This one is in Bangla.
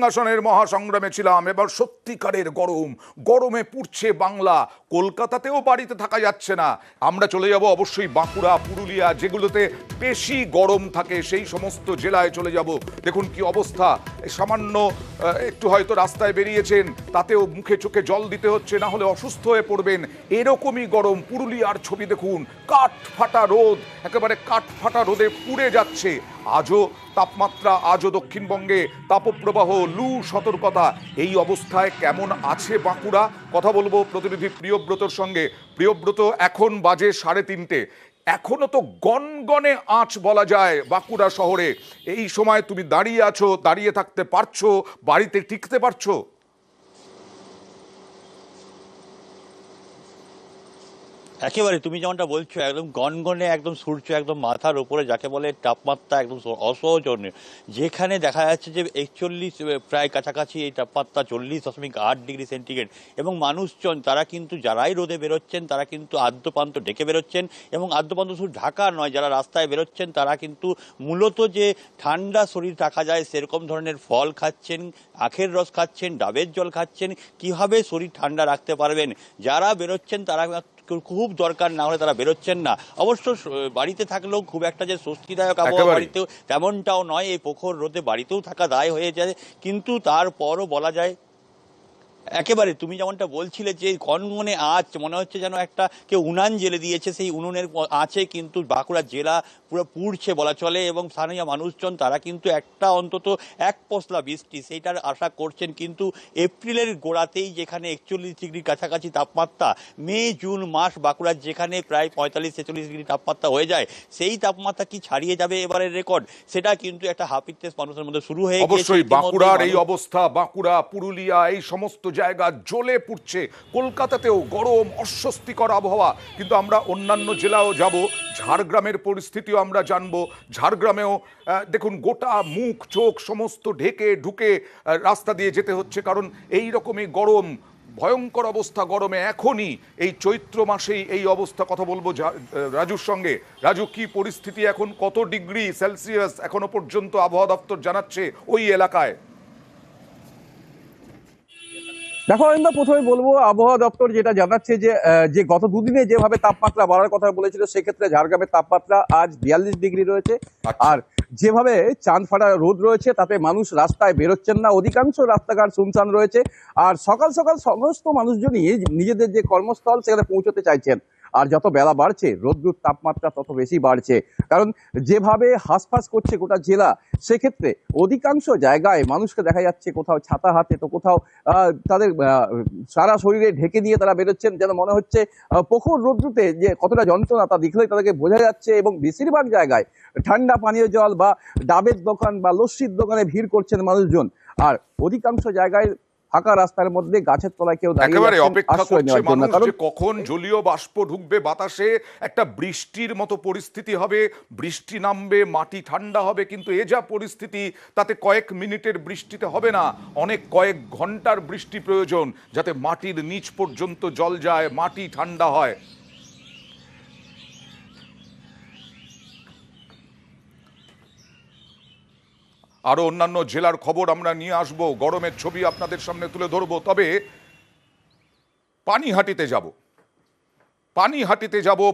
সিংহাসনের মহাসংগ্রামে ছিলাম, এবার সত্যিকারের গরম, গরমে পুড়ছে বাংলা। কলকাতাতেও বাড়িতে থাকা যাচ্ছে না। আমরা চলে যাব অবশ্যই বাঁকুড়া, পুরুলিয়া, যেগুলোতে বেশি গরম থাকে সেই সমস্ত জেলায় চলে যাব। দেখুন কি অবস্থা, সামান্য একটু হয়তো রাস্তায় বেরিয়েছেন, তাতেও মুখে চোখে জল দিতে হচ্ছে, না হলে অসুস্থ হয়ে পড়বেন। এরকমই গরম। পুরুলিয়ার ছবি দেখুন, কাঠ ফাটা রোদ, একেবারে কাঠ ফাটা রোদে পুড়ে যাচ্ছে। আজও তাপমাত্রা, আজও দক্ষিণবঙ্গে তাপপ্রবাহ, লু সতর্কতা। এই অবস্থায় কেমন আছে বাঁকুড়া, কথা বলবো প্রতিনিধি প্রিয়ব্রতর সঙ্গে। প্রিয়ব্রত, এখন বাজে 3:30, এখনো তো গনগনে আঁচ বলা যায় বাঁকুড়া শহরে। এই সময় তুমি দাঁড়িয়ে আছো, দাঁড়িয়ে থাকতে পারছো, বাড়িতে টিকতে পারছো? একেবারে তুমি যেমনটা বলছো, একদম গনগনে, একদম সূর্য একদম মাথার উপরে, যাকে বলে তাপমাত্রা একদম অসহনীয়। যেখানে দেখা যাচ্ছে যে 41 প্রায় কাছাকাছি এই তাপমাত্রা, 40.8 ডিগ্রি সেন্টিগ্রেড। এবং মানুষজন তারা কিন্তু, যারাই রোদে বেরোচ্ছেন তারা কিন্তু আদ্যপান্ত ঢেকে বেরোচ্ছেন। এবং আদ্যপান্ত শুধু ঢাকা নয়, যারা রাস্তায় বেরোচ্ছেন তারা কিন্তু মূলত যে ঠান্ডা শরীর রাখা যায় সেরকম ধরনের ফল খাচ্ছেন, আখের রস খাচ্ছেন, ডাবের জল খাচ্ছেন। কিভাবে শরীর ঠান্ডা রাখতে পারবেন, যারা বেরোচ্ছেন তারা খুব দরকার না হলে তারা বেরোচ্ছেন না। অবশ্য বাড়িতে থাকলেও খুব একটা যে স্বস্তিদায়ক আবহাওয়া বাড়িতেও তেমনটাও নয়। এই প্রখর রোদে বাড়িতেও থাকা দায় হয়ে যায়, কিন্তু তারপরও বলা যায় একেবারে তুমি যেমনটা বলছিলে যে গনগনে আঁচ, মনে হচ্ছে যেন একটা কেউ উনান জেলে দিয়েছে, সেই উনুনের আঁচে কিন্তু বাঁকুড়া জেলা পুরো পুড়ছে বলা চলে। এবং স্থানীয় মানুষজন তারা কিন্তু একটা অন্তত এক পশলা বৃষ্টি সেইটার আশা করছেন। কিন্তু এপ্রিলের গোড়াতেই যেখানে 41 ডিগ্রির কাছাকাছি তাপমাত্রা, মে জুন মাস বাঁকুড়ার যেখানে প্রায় 45-46 ডিগ্রি তাপমাত্রা হয়ে যায়, সেই তাপমাত্রা কি ছাড়িয়ে যাবে এবারের রেকর্ড, সেটা কিন্তু একটা হাপিত্যেস মানুষের মধ্যে শুরু হয়ে গেছে। অবশ্যই বাঁকুড়ার এই অবস্থা, বাঁকুড়া, পুরুলিয়া, এই সমস্ত জায়গা জ্বলে পুড়ছে। কলকাতাতেও গরম, অস্বস্তিকর আবহাওয়া। কিন্তু আমরা অন্যান্য জেলাও যাব, ঝাড়গ্রামের পরিস্থিতিও আমরা জানবো। ঝাড়গ্রামেও দেখুন, গোটা মুখ চোখ সমস্ত ঢেকে ঢুকে রাস্তা দিয়ে যেতে হচ্ছে, কারণ এই রকমই গরম, ভয়ঙ্কর অবস্থা গরমে। এখনই এই চৈত্র মাসেই এই অবস্থা। কথা বলবো রাজুর সঙ্গে। রাজু, কি পরিস্থিতি এখন, কত ডিগ্রি সেলসিয়াস এখনো পর্যন্ত আবহাওয়া দপ্তর জানাচ্ছে ওই এলাকায়? দেখো অরিন্দম, প্রথমে বলবো আবহাওয়া দপ্তর যেটা জানাচ্ছে যে গত দুদিনে যেভাবে তাপমাত্রা বাড়ার কথা বলেছিল, সেক্ষেত্রে ঝাড়গ্রামের তাপমাত্রা আজ 42 ডিগ্রি রয়েছে। আর যেভাবে চাঁদ ফাটা রোদ রয়েছে তাতে মানুষ রাস্তায় বেরোচ্ছেন না, অধিকাংশ রাস্তাঘাট শুনশান রয়েছে। আর সকাল সকাল সমস্ত মানুষজনই নিজেদের যে কর্মস্থল সেখানে পৌঁছতে চাইছেন। আর যত বেলা বাড়ছে রোদ্দুর তাপমাত্রা তত বেশি বাড়ছে, কারণ যেভাবে হাঁসফাঁস করছে গোটা জেলা, সেক্ষেত্রে অধিকাংশ জায়গায় মানুষকে দেখা যাচ্ছে কোথাও ছাতা হাতে, তো কোথাও তাদের সারা শরীরে ঢেকে দিয়ে তারা বেরোচ্ছেন। যেন মনে হচ্ছে প্রখর রোদ্দুতে যে কতটা যন্ত্রণা তা দেখলেই তাদেরকে বোঝা যাচ্ছে। এবং বেশিরভাগ জায়গায় ঠান্ডা পানীয় জল বা ডাবের দোকান বা লস্যির দোকানে ভিড় করছেন মানুষজন। আর অধিকাংশ জায়গায় ফাঁকা রাস্তার মধ্যে গাছের তলায় কেউ একেবারে অপেক্ষা করছে মানুষ কারণ যে কখন জলীয় বাষ্প ঢুকবে বাতাসে, একটা বৃষ্টির মতো পরিস্থিতি হবে, বৃষ্টি নামবে, মাটি ঠান্ডা হবে। কিন্তু এ যা পরিস্থিতি, তাতে কয়েক মিনিটের বৃষ্টিতে হবে না, অনেক কয়েক ঘন্টার বৃষ্টি প্রয়োজন, যাতে মাটির নিচ পর্যন্ত জল যায়, মাটি ঠান্ডা হয়। আরো অন্যান্য জেলার খবর আমরা নিয়ে আসবো, গরমের ছবি আপনাদের সামনে তুলে ধরবো। তবে পানিহাটিতে যাব, পানিহাটিতে যাব।